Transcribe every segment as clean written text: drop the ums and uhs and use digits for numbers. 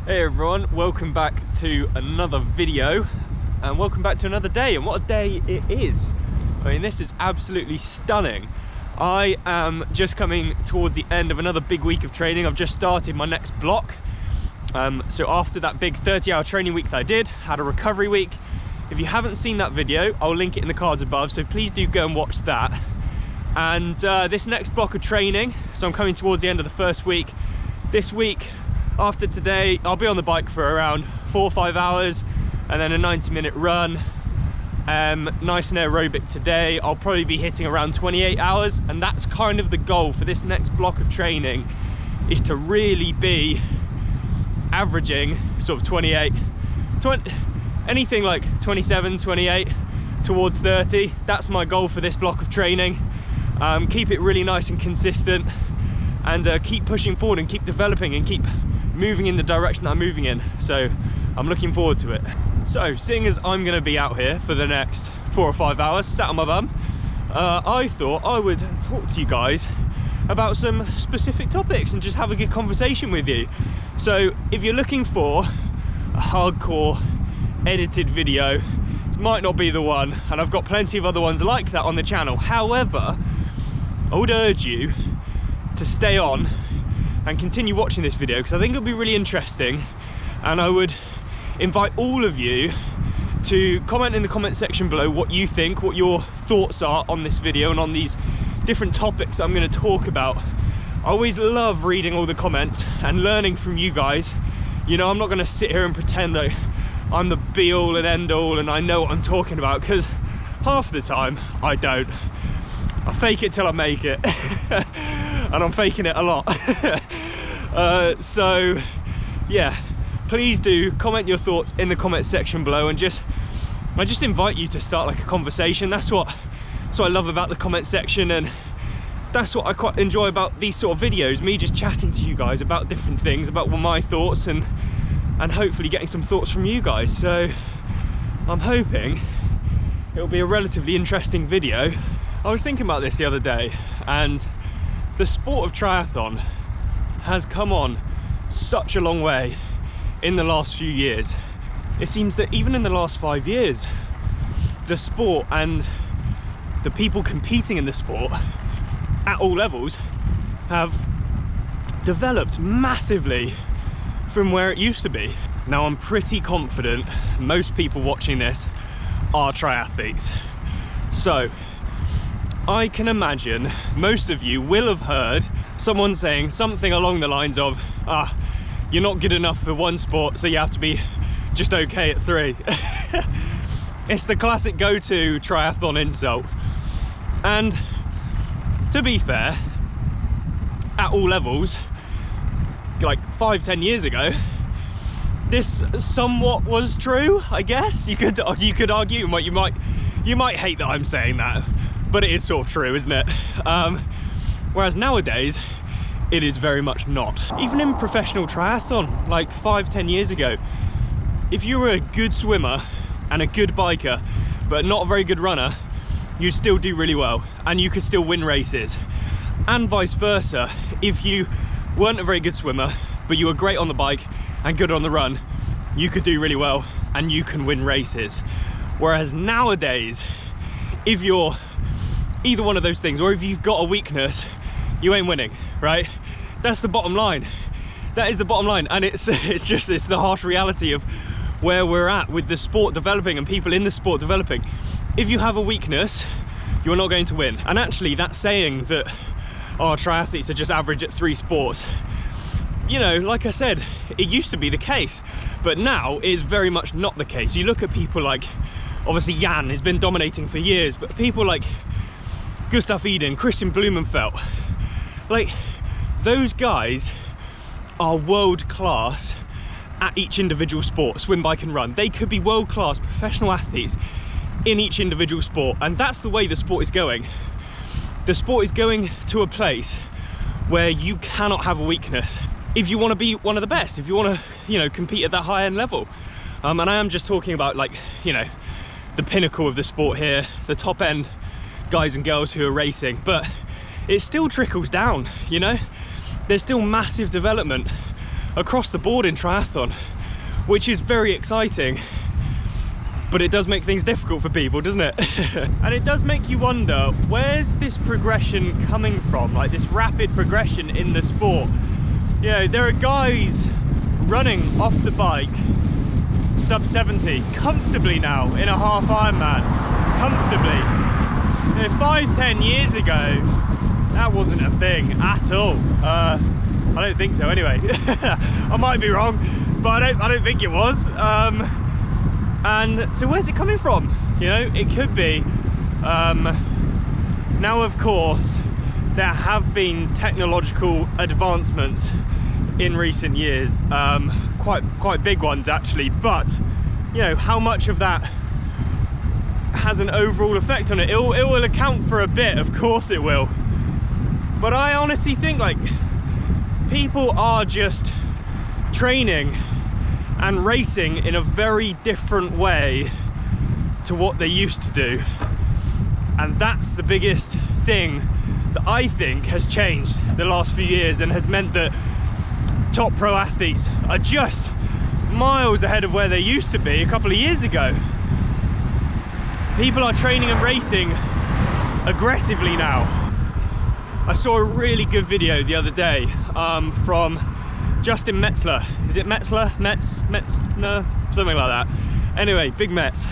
Hey everyone, welcome back to another video and welcome back to another day. And what a day it is. I mean, this is absolutely stunning. I am just coming towards the end of another big week of training. I've just started my next block. So after that big 30-hour training week that I did, had a recovery week. If you haven't seen that video, I'll link it in the cards above, so please do go and watch that. And this next block of training, so I'm coming towards the end of the first week. This week, after today, I'll be on the bike for around 4 or 5 hours and then a 90-minute run. Nice and aerobic today. I'll probably be hitting around 28 hours, and that's kind of the goal for this next block of training, is to really be averaging sort of 28, anything like 27, 28 towards 30. That's my goal for this block of training. Keep it really nice and consistent, and keep pushing forward and keep developing and keep moving in the direction that I'm moving in. So I'm looking forward to it. So seeing as I'm going to be out here for the next 4 or 5 hours sat on my bum, I thought I would talk to you guys about some specific topics and just have a good conversation with you. So if you're looking for a hardcore edited video, this might not be the one, and I've got plenty of other ones like that on the channel. However, I would urge you to stay on and continue watching this video, because I think it'll be really interesting, and I would invite all of you to comment in the comment section below what you think, what your thoughts are on this video and on these different topics that I'm going to talk about. I always love reading all the comments and learning from you guys. You know, I'm not going to sit here and pretend that I'm the be all and end all and I know what I'm talking about, because half the time I don't. I fake it till I make it. And I'm faking it a lot. So yeah, please do comment your thoughts in the comment section below, and I just invite you to start like a conversation. That's what I love about the comment section, and that's what I quite enjoy about these sort of videos, me just chatting to you guys about different things, about my thoughts, and hopefully getting some thoughts from you guys. So I'm hoping it'll be a relatively interesting video. I was thinking about this the other day, and the sport of triathlon has come on such a long way in the last few years. It seems that even in the last 5 years, the sport and the people competing in the sport at all levels have developed massively from where it used to be. Now, I'm pretty confident most people watching this are triathletes. So I can imagine most of you will have heard someone saying something along the lines of, you're not good enough for one sport, so you have to be just okay at 3. It's the classic go-to triathlon insult. And to be fair, at all levels, like 5-10 years ago, this somewhat was true, I guess. You could argue, you might hate that I'm saying that, but it is sort of true, isn't it? Whereas nowadays, it is very much not. Even in professional triathlon, like 5-10 years ago, if you were a good swimmer and a good biker, but not a very good runner, you'd still do really well, and you could still win races. And vice versa, if you weren't a very good swimmer, but you were great on the bike and good on the run, you could do really well and you can win races. Whereas nowadays, if you're either one of those things, or if you've got a weakness, you ain't winning, right? That's the bottom line. That is the bottom line, and it's the harsh reality of where we're at with the sport developing and people in the sport developing. If you have a weakness, you're not going to win. And actually, that saying that triathletes are just average at 3 sports, you know, like I said, it used to be the case, but now it is very much not the case. You look at people like, obviously Jan has been dominating for years, but people like Gustav Iden, Christian Blumenfeld, like those guys are world class at each individual sport, swim, bike and run. They could be world class professional athletes in each individual sport, and that's the way the sport is going. The sport is going to a place where you cannot have a weakness if you want to be one of the best, if you want to, you know, compete at that high end level. And I am just talking about, like, you know, the pinnacle of the sport here, the top end guys and girls who are racing, but it still trickles down, you know. There's still massive development across the board in triathlon, which is very exciting. But it does make things difficult for people, doesn't it? And it does make you wonder, where's this progression coming from? Like this rapid progression in the sport. You know, there are guys running off the bike sub 70 comfortably now in a half Ironman, comfortably. You know, 5-10 years ago, that wasn't a thing at all. I don't think so anyway. I might be wrong, but I don't think it was. And so where's it coming from? You know, it could be. Now, of course, there have been technological advancements in recent years, quite big ones actually, but you know, how much of that has an overall effect on it? It will account for a bit, of course it will. But I honestly think like people are just training and racing in a very different way to what they used to do, and that's the biggest thing that I think has changed the last few years and has meant that top pro athletes are just miles ahead of where they used to be a couple of years ago. People are training and racing aggressively now. I saw a really good video the other day from Justin Metzler. Is it Metzler? No, something like that. Anyway, big Metz.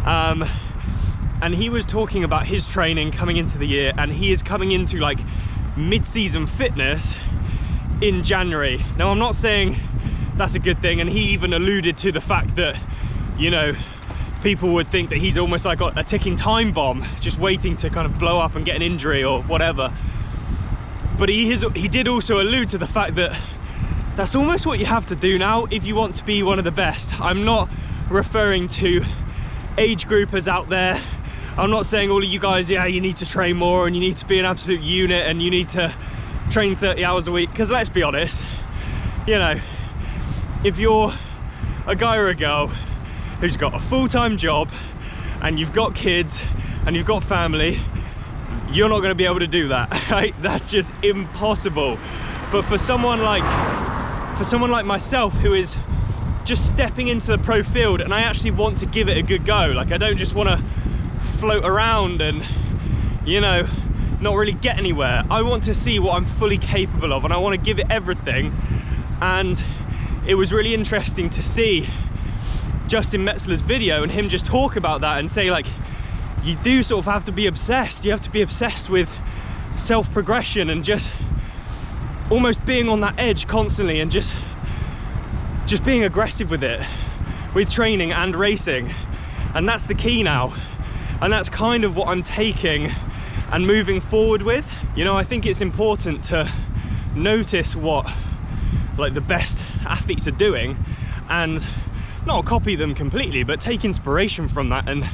And he was talking about his training coming into the year, and he is coming into like mid-season fitness in January. Now, I'm not saying that's a good thing, and he even alluded to the fact that, you know, people would think that he's almost like a ticking time bomb, just waiting to kind of blow up and get an injury or whatever. But he did also allude to the fact that that's almost what you have to do now if you want to be one of the best. I'm not referring to age groupers out there. I'm not saying all of you guys, yeah, you need to train more and you need to be an absolute unit and you need to train 30 hours a week. Because let's be honest, you know, if you're a guy or a girl who's got a full-time job and you've got kids and you've got family, you're not going to be able to do that, right? That's just impossible. But for someone like myself, who is just stepping into the pro field, and I actually want to give it a good go, like I don't just want to float around and, you know, not really get anywhere. I want to see what I'm fully capable of, and I want to give it everything. And it was really interesting to see Justin Metzler's video and him just talk about that and say, like, you do sort of have to be obsessed. You have to be obsessed with self-progression and just almost being on that edge constantly, and just being aggressive with it, with training and racing. And that's the key now, and that's kind of what I'm taking and moving forward with. You know, I think it's important to notice what like the best athletes are doing and not copy them completely, but take inspiration from that and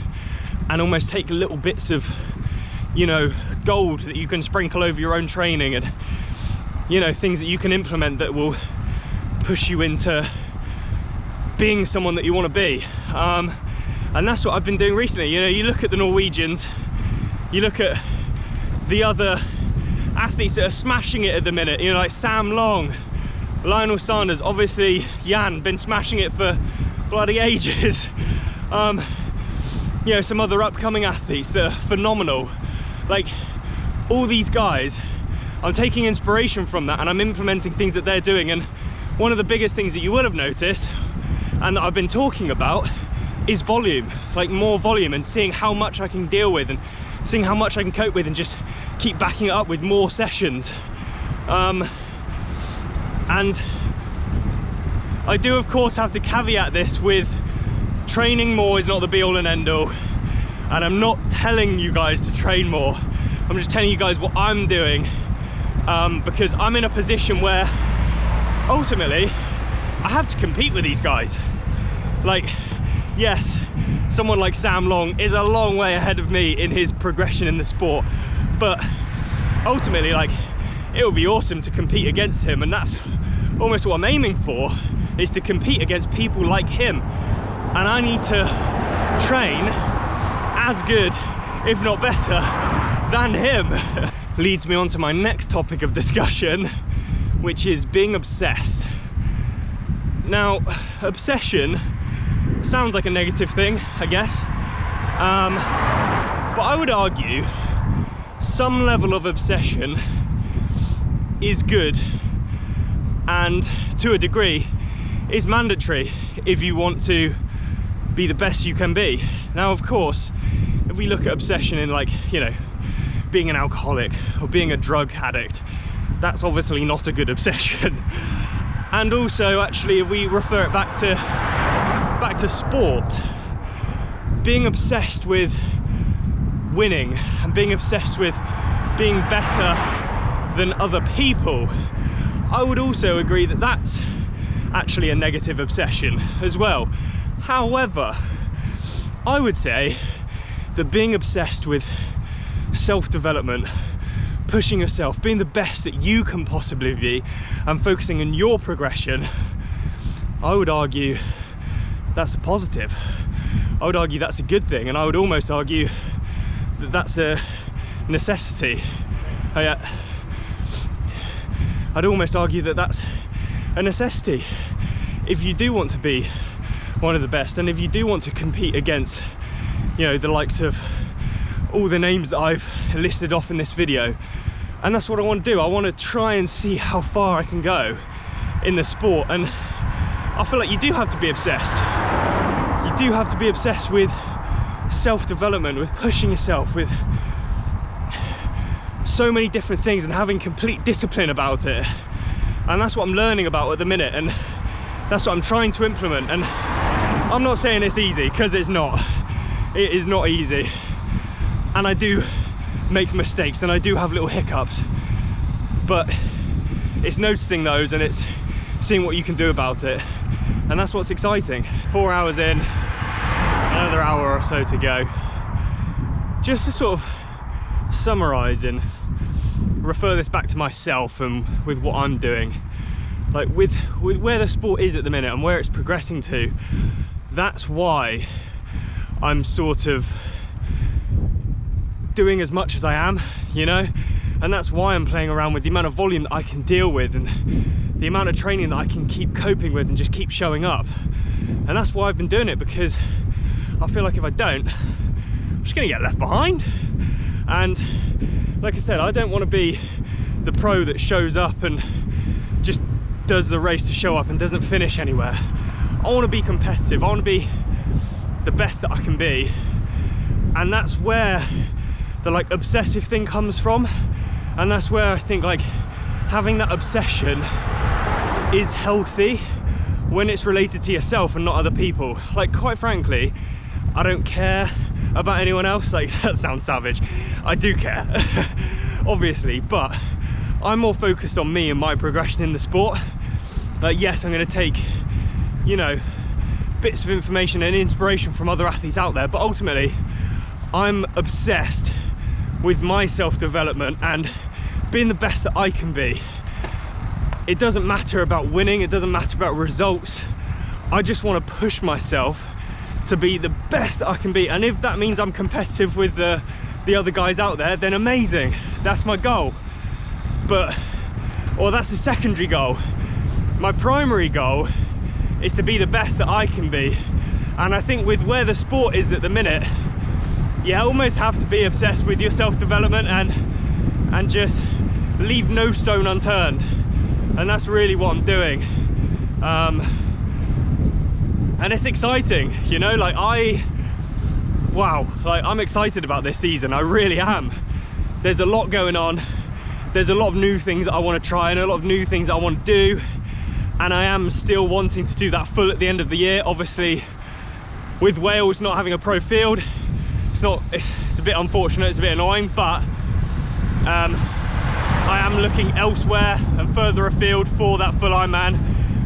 almost take little bits of, you know, gold that you can sprinkle over your own training, and, you know, things that you can implement that will push you into being someone that you want to be. And that's what I've been doing recently. You know, you look at the Norwegians, you look at the other athletes that are smashing it at the minute, you know, like Sam Long, Lionel Sanders, obviously Jan, been smashing it for bloody ages. You know, some other upcoming athletes that are phenomenal. Like, all these guys, I'm taking inspiration from that and I'm implementing things that they're doing. And one of the biggest things that you would have noticed and that I've been talking about is volume, like more volume, and seeing how much I can deal with and seeing how much I can cope with, and just keep backing it up with more sessions. And I do of course have to caveat this with training more is not the be all and end all, and I'm not telling you guys to train more. I'm just telling you guys what I'm doing, because I'm in a position where ultimately I have to compete with these guys. Like, yes, someone like Sam Long is a long way ahead of me in his progression in the sport, but ultimately, like, it would be awesome to compete against him, and that's almost what I'm aiming for, is to compete against people like him. And I need to train as good, if not better, than him. Leads me on to my next topic of discussion, which is being obsessed. Now, obsession sounds like a negative thing, I guess, but I would argue some level of obsession is good, and to a degree is mandatory if you want to be the best you can be. Now, of course, if we look at obsession in, like, you know, being an alcoholic or being a drug addict, that's obviously not a good obsession. And also, actually, if we refer it back to sport, being obsessed with winning and being obsessed with being better than other people, I would also agree that that's actually a negative obsession as well. However, I would say that being obsessed with self-development, pushing yourself, being the best that you can possibly be, and focusing on your progression, I would argue that's a positive. I would argue that's a good thing, and I would almost argue that that's a necessity. I'd almost argue that that's a necessity if you do want to be one of the best, and if you do want to compete against, you know, the likes of all the names that I've listed off in this video. And that's what I want to do. I want to try and see how far I can go in the sport, and I feel like you do have to be obsessed. You do have to be obsessed with self-development, with pushing yourself, with so many different things, and having complete discipline about it. And that's what I'm learning about at the minute, and that's what I'm trying to implement. And I'm not saying it's easy, because it's not. It is not easy, and I do make mistakes and I do have little hiccups, but it's noticing those and it's seeing what you can do about it, and that's what's exciting. 4 hours in, another hour or so to go. Just to sort of summarize and refer this back to myself and with what I'm doing, like with where the sport is at the minute and where it's progressing to, that's why I'm sort of doing as much as I am, you know, and that's why I'm playing around with the amount of volume that I can deal with and the amount of training that I can keep coping with and just keep showing up. And that's why I've been doing it, because I feel like if I don't, I'm just gonna get left behind. And like I said, I don't want to be the pro that shows up and just does the race to show up and doesn't finish anywhere. I want to be competitive. I want to be the best that I can be, and that's where the like obsessive thing comes from. And that's where I think like having that obsession is healthy when it's related to yourself and not other people. Like, quite frankly, I don't care about anyone else. Like, that sounds savage. I do care, obviously, but I'm more focused on me and my progression in the sport. Like, yes, I'm going to take, you know, bits of information and inspiration from other athletes out there, but ultimately I'm obsessed with my self-development and being the best that I can be. It doesn't matter about winning, it doesn't matter about results. I just want to push myself to be the best that I can be, and if that means I'm competitive with the other guys out there, then amazing. That's my goal. Or that's a secondary goal. My primary goal is to be the best that I can be. And I think with where the sport is at the minute, you almost have to be obsessed with your self-development and just leave no stone unturned. And that's really what I'm doing. And it's exciting, you know, like I'm excited about this season. I really am. There's a lot going on. There's a lot of new things that I want to try and a lot of new things that I want to do. And I am still wanting to do that full at the end of the year. Obviously, with Wales not having a pro field, it's a bit unfortunate, it's a bit annoying, but I am looking elsewhere and further afield for that full Ironman,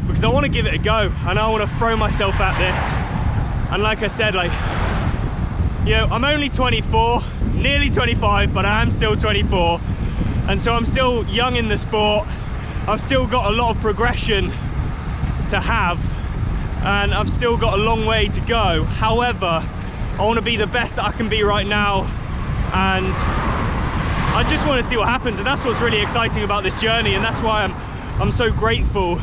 because I want to give it a go and I want to throw myself at this. And like I said, like, you know, I'm only 24, nearly 25, but I am still 24, and so I'm still young in the sport. I've still got a lot of progression to have, and I've still got a long way to go. However, I want to be the best that I can be right now, and I just want to see what happens. And that's what's really exciting about this journey, and that's why I'm so grateful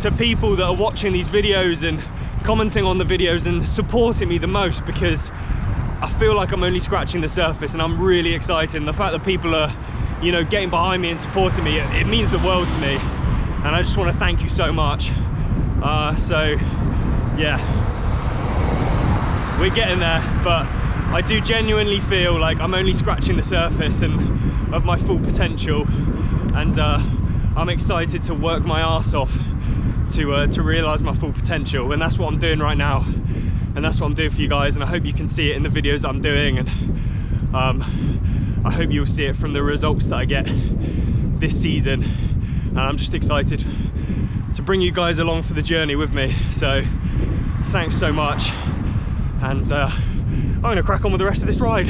to people that are watching these videos and commenting on the videos and supporting me the most, because I feel like I'm only scratching the surface, and I'm really excited. And the fact that people are, you know, getting behind me and supporting me, it means the world to me. And I just want to thank you so much. So yeah, we're getting there, but I do genuinely feel like I'm only scratching the surface and of my full potential, and I'm excited to work my arse off to realise my full potential. And that's what I'm doing right now, and that's what I'm doing for you guys, and I hope you can see it in the videos that I'm doing, and I hope you'll see it from the results that I get this season. And I'm just excited to bring you guys along for the journey with me. So thanks so much, and I'm gonna crack on with the rest of this ride.